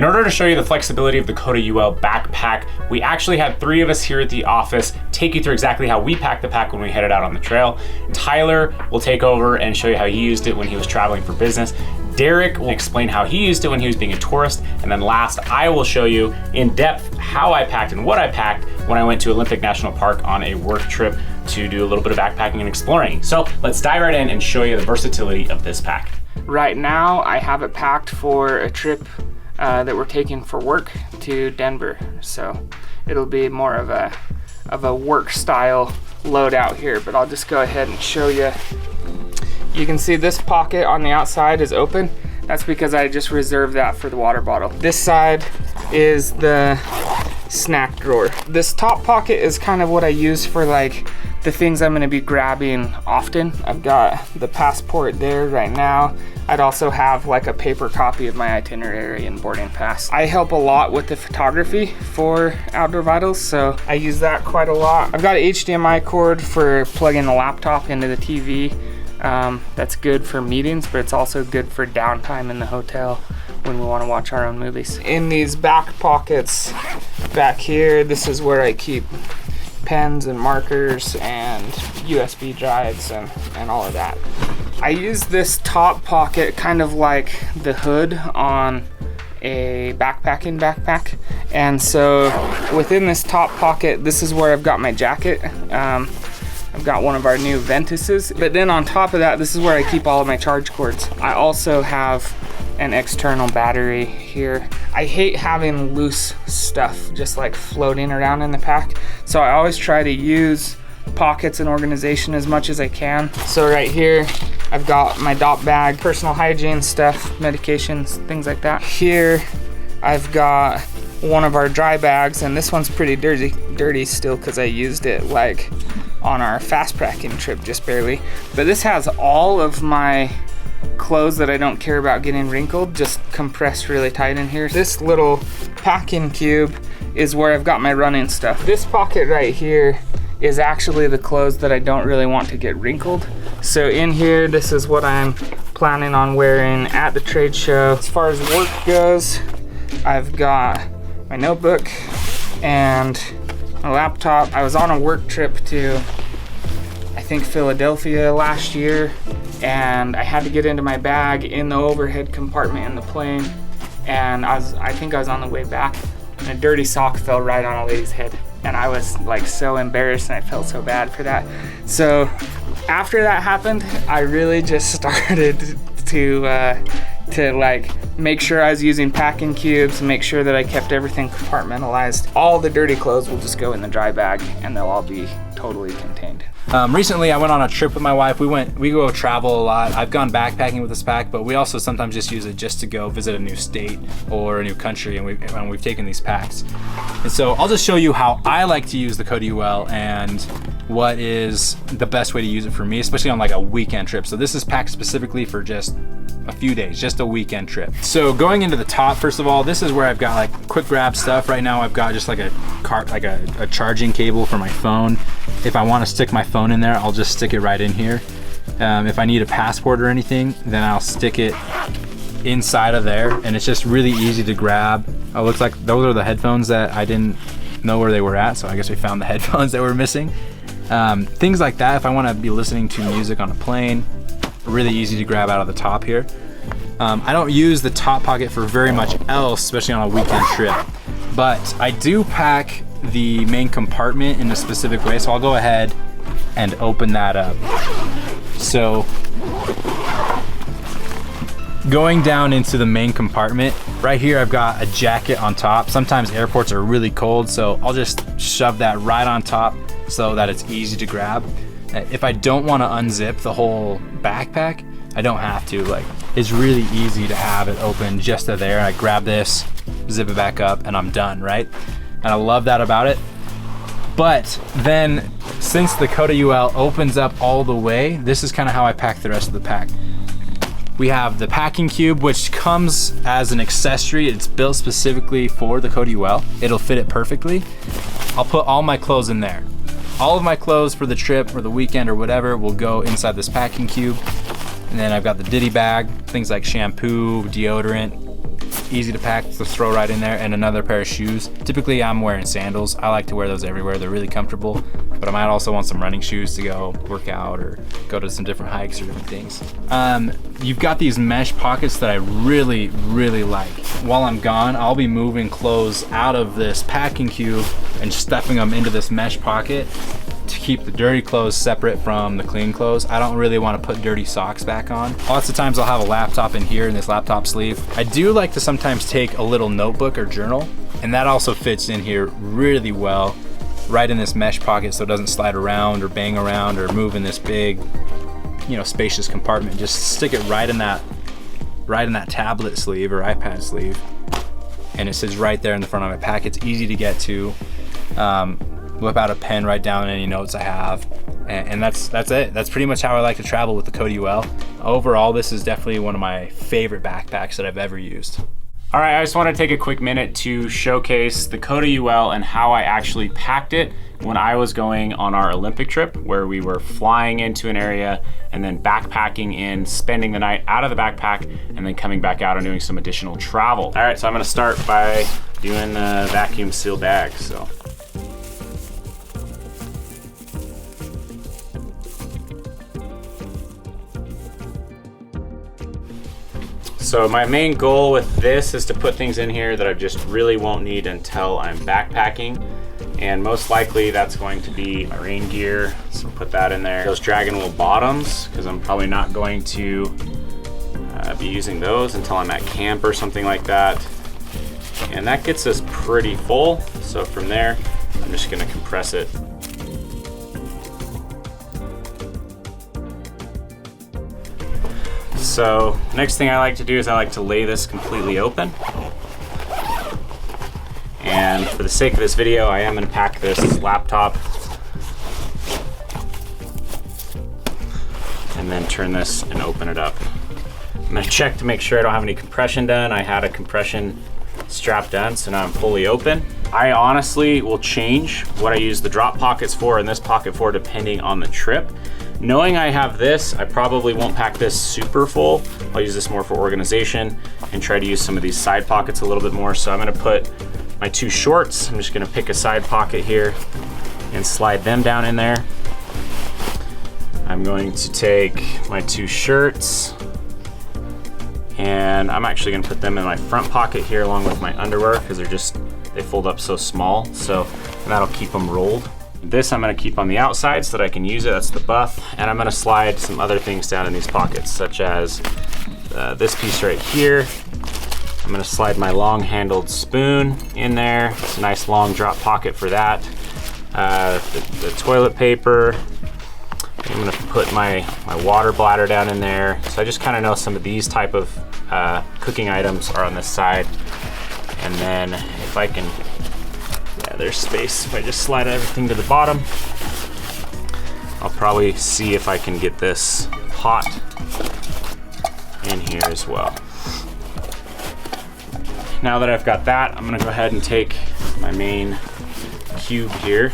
In order to show you the flexibility of the KotaUL backpack, we actually had 3 of us here at the office take you through exactly how we packed the pack when we headed out on the trail. Tyler will take over and show you how he used it when he was traveling for business. Derek will explain how he used it when he was being a tourist. And then last, I will show you in depth how I packed and what I packed when I went to Olympic National Park on a work trip to do a little bit of backpacking and exploring. So let's dive right in and show you the versatility of this pack. Right now, I have it packed for a trip that we're taking for work to Denver. So it'll be more of a work style load out here, but I'll just go ahead and show you. You can see this pocket on the outside is open. That's because I just reserved that for the water bottle. This side is the snack drawer. This top pocket is kind of what I use for like the things I'm gonna be grabbing often. I've got the passport there right now. I'd also have like a paper copy of my itinerary and boarding pass. I help a lot with the photography for Outdoor Vitals, so I use that quite a lot. I've got an HDMI cord for plugging the laptop into the TV. That's good for meetings, but it's also good for downtime in the hotel when we want to watch our own movies. In these back pockets back here, this is where I keep pens and markers and USB drives and all of that. I use this top pocket kind of like the hood on a backpacking backpack. And so within this top pocket, this is where I've got my jacket. I've got one of our new Ventuses, but then on top of that, this is where I keep all of my charge cords. I also have an external battery here. I hate having loose stuff just like floating around in the pack, so I always try to use pockets and organization as much as I can. So right here, I've got my DOP bag, personal hygiene stuff, medications, things like that. Here, I've got one of our dry bags, and this one's pretty dirty still because I used it like on our fast packing trip, just barely. But this has all of my clothes that I don't care about getting wrinkled, just compressed really tight in here. This little packing cube is where I've got my running stuff. This pocket right here is actually the clothes that I don't really want to get wrinkled. So in here, this is what I'm planning on wearing at the trade show. As far as work goes, I've got my notebook and my laptop. I was on a work trip to, I think, Philadelphia last year, and I had to get into my bag in the overhead compartment in the plane, and I think I was on the way back, and a dirty sock fell right on a lady's head, and I was like so embarrassed, and I felt so bad for that. So after that happened, I really just started to like make sure I was using packing cubes and make sure that I kept everything compartmentalized. All the dirty clothes will just go in the dry bag and they'll all be totally contained. Recently I went on a trip with my wife. We go travel a lot. I've gone backpacking with this pack, but we also sometimes just use it just to go visit a new state or a new country, and we've taken these packs. And so I'll just show you how I like to use the KotaUL and what is the best way to use it for me, especially on like a weekend trip. So this is packed specifically for just a few days, just a weekend trip. So going into the top, first of all, this is where I've got like quick grab stuff. Right now I've got just like a charging cable for my phone. If I want to stick my phone in there, I'll just stick it right in here. If I need a passport or anything, then I'll stick it inside of there, and it's just really easy to grab. It looks like those are the headphones that I didn't know where they were at, so I guess we found the headphones that were missing. Things like that, if I want to be listening to music on a plane, really easy to grab out of the top here. I don't use the top pocket for very much else, especially on a weekend trip, but I do pack the main compartment in a specific way, so I'll go ahead and open that up. So going down into the main compartment, right here I've got a jacket on top. Sometimes airports are really cold, so I'll just shove that right on top so that it's easy to grab. If I don't want to unzip the whole backpack, I don't have to. Like, it's really easy to have it open just to there. I grab this, zip it back up, and I'm done, right? And I love that about it. But then, since the KotaUL opens up all the way, this is kind of how I pack the rest of the pack. We have the packing cube, which comes as an accessory. It's built specifically for the KotaUL. It'll fit it perfectly. I'll put all my clothes in there. All of my clothes for the trip or the weekend or whatever will go inside this packing cube. And then I've got the ditty bag, things like shampoo, deodorant, easy to pack, to throw right in there, and another pair of shoes. Typically I'm wearing sandals. I like to wear those everywhere. They're really comfortable, but I might also want some running shoes to go work out or go to some different hikes or different things. You've got these mesh pockets that I really, really like. While I'm gone, I'll be moving clothes out of this packing cube and stuffing them into this mesh pocket to keep the dirty clothes separate from the clean clothes. I don't really want to put dirty socks back on. Lots of times I'll have a laptop in here in this laptop sleeve. I do like to sometimes take a little notebook or journal, and that also fits in here really well, right in this mesh pocket, so it doesn't slide around or bang around or move in this big, you know, spacious compartment. Just stick it right in that tablet sleeve or iPad sleeve, and it sits right there in the front of my pack. It's easy to get to. Whip out a pen, write down any notes I have, and that's it. That's pretty much how I like to travel with the KotaUL. Overall, this is definitely one of my favorite backpacks that I've ever used. All right, I just want to take a quick minute to showcase the KotaUL and how I actually packed it when I was going on our Olympic trip, where we were flying into an area and then backpacking in, spending the night out of the backpack, and then coming back out and doing some additional travel. All right, so I'm gonna start by doing the vacuum seal bag. So my main goal with this is to put things in here that I just really won't need until I'm backpacking. And most likely that's going to be my rain gear, so put that in there. Those Dragon Wool bottoms, because I'm probably not going to be using those until I'm at camp or something like that. And that gets us pretty full. So from there, I'm just gonna compress it. So next thing I like to do is I like to lay this completely open. And for the sake of this video, I am gonna pack this laptop and then turn this and open it up. I'm gonna check to make sure I don't have any compression done. I had a compression strap done, so now I'm fully open. I honestly will change what I use the drop pockets for and this pocket for depending on the trip. Knowing I have this, I probably won't pack this super full. I'll use this more for organization and try to use some of these side pockets a little bit more. So I'm gonna put my 2 shorts. I'm just gonna pick a side pocket here and slide them down in there. I'm going to take my 2 shirts and I'm actually gonna put them in my front pocket here along with my underwear because they fold up so small. So that'll keep them rolled. This I'm gonna keep on the outside so that I can use it, that's the buff. And I'm gonna slide some other things down in these pockets, such as this piece right here. I'm gonna slide my long-handled spoon in there. It's a nice long drop pocket for that. The toilet paper. I'm gonna put my water bladder down in there. So I just kind of know some of these type of cooking items are on this side. And then if I can, yeah, there's space. If I just slide everything to the bottom, I'll probably see if I can get this pot in here as well. Now that I've got that, I'm gonna go ahead and take my main cube here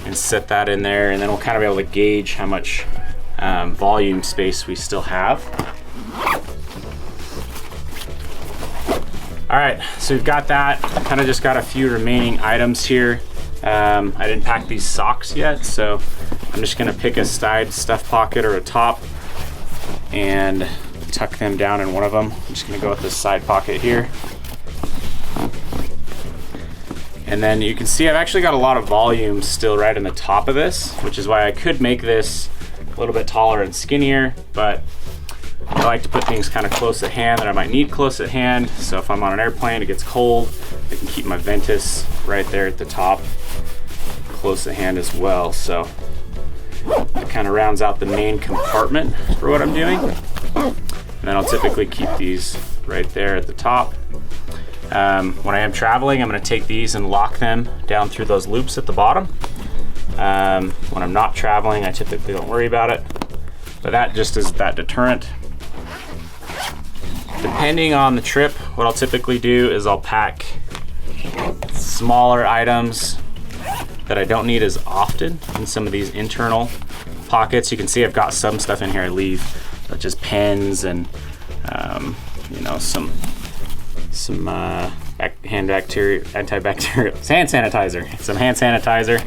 and set that in there, and then we'll kind of be able to gauge how much volume space we still have. All right, so we've got that. Kind of just got a few remaining items here. I didn't pack these socks yet, so I'm just gonna pick a side stuff pocket or a top and tuck them down in one of them. I'm just gonna go with this side pocket here. And then you can see I've actually got a lot of volume still right in the top of this, which is why I could make this a little bit taller and skinnier, but I like to put things kind of close at hand that I might need close at hand. So if I'm on an airplane, it gets cold, I can keep my Ventus right there at the top, close at hand as well. So it kind of rounds out the main compartment for what I'm doing. And then I'll typically keep these right there at the top. When I am traveling, I'm gonna take these and lock them down through those loops at the bottom. When I'm not traveling, I typically don't worry about it, but that just is that deterrent. Depending on the trip, what I'll typically do is I'll pack smaller items that I don't need as often in some of these internal pockets. You can see I've got some stuff in here I leave, such as pens and you know, some antibacterial hand sanitizer, some hand sanitizer,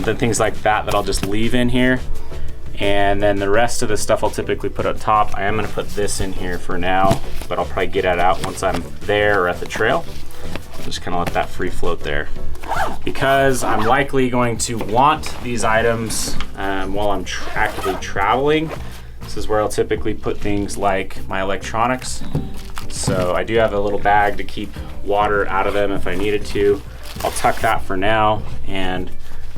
then things like that I'll just leave in here. And then the rest of the stuff I'll typically put up top. I am gonna put this in here for now, but I'll probably get it out once I'm there or at the trail. Just kind of let that free float there. Because I'm likely going to want these items while I'm actively traveling. This is where I'll typically put things like my electronics. So I do have a little bag to keep water out of them if I needed to. I'll tuck that for now and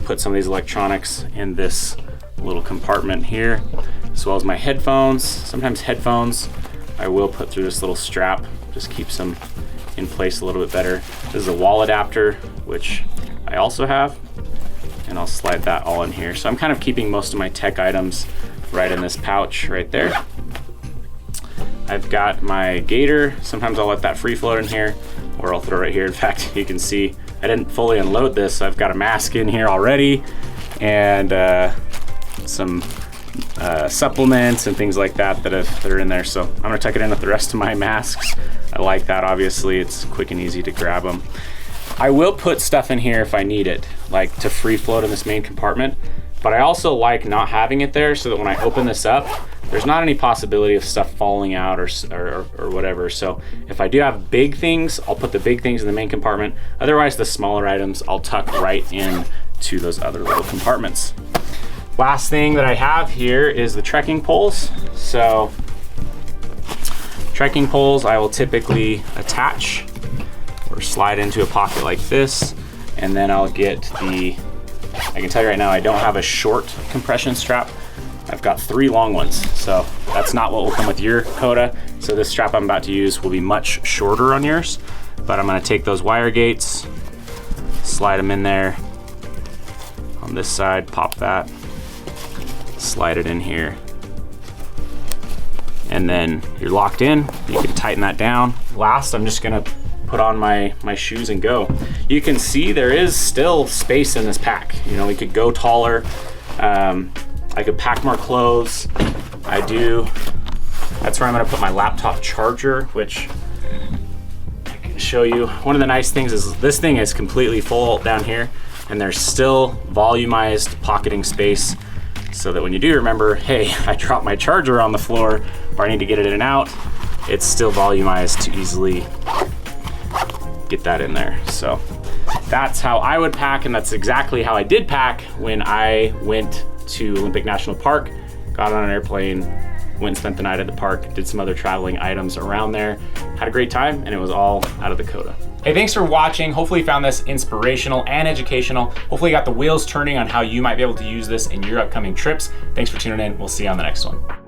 put some of these electronics in this little compartment here, as well as my headphones. Sometimes headphones I will put through this little strap, just keeps them in place a little bit better. This is a wall adapter, which I also have, and I'll slide that all in here. So I'm kind of keeping most of my tech items right in this pouch right there. I've got my gator. Sometimes I'll let that free float in here, or I'll throw it right here. In fact, you can see I didn't fully unload this. I've got a mask in here already, and some supplements and things like that that are in there. So I'm gonna tuck it in with the rest of my masks. I like that, obviously. It's quick and easy to grab them. I will put stuff in here if I need it, like to free float in this main compartment, but I also like not having it there so that when I open this up, there's not any possibility of stuff falling out or whatever. So if I do have big things, I'll put the big things in the main compartment. Otherwise, the smaller items I'll tuck right in to those other little compartments. Last thing that I have here is the trekking poles. So trekking poles I will typically attach or slide into a pocket like this, and then I'll get I can tell you right now, I don't have a short compression strap. I've got 3 long ones, so that's not what will come with your Kota. So this strap I'm about to use will be much shorter on yours, but I'm gonna take those wire gates, slide them in there on this side, pop that, slide it in here, and then you're locked in. You can tighten that down. Last, I'm just gonna put on my shoes and go. You can see there is still space in this pack. You know, we could go taller. I could pack more clothes. That's where I'm gonna put my laptop charger, which I can show you. One of the nice things is this thing is completely full down here, and there's still volumized pocketing space, so that when you do remember, hey, I dropped my charger on the floor, or I need to get it in and out, it's still volumized to easily get that in there. So that's how I would pack, and that's exactly how I did pack when I went to Olympic National Park, got on an airplane, went and spent the night at the park, did some other traveling items around there, had a great time, and it was all out of the Kota. Hey, thanks for watching. Hopefully you found this inspirational and educational. Hopefully you got the wheels turning on how you might be able to use this in your upcoming trips. Thanks for tuning in. We'll see you on the next one.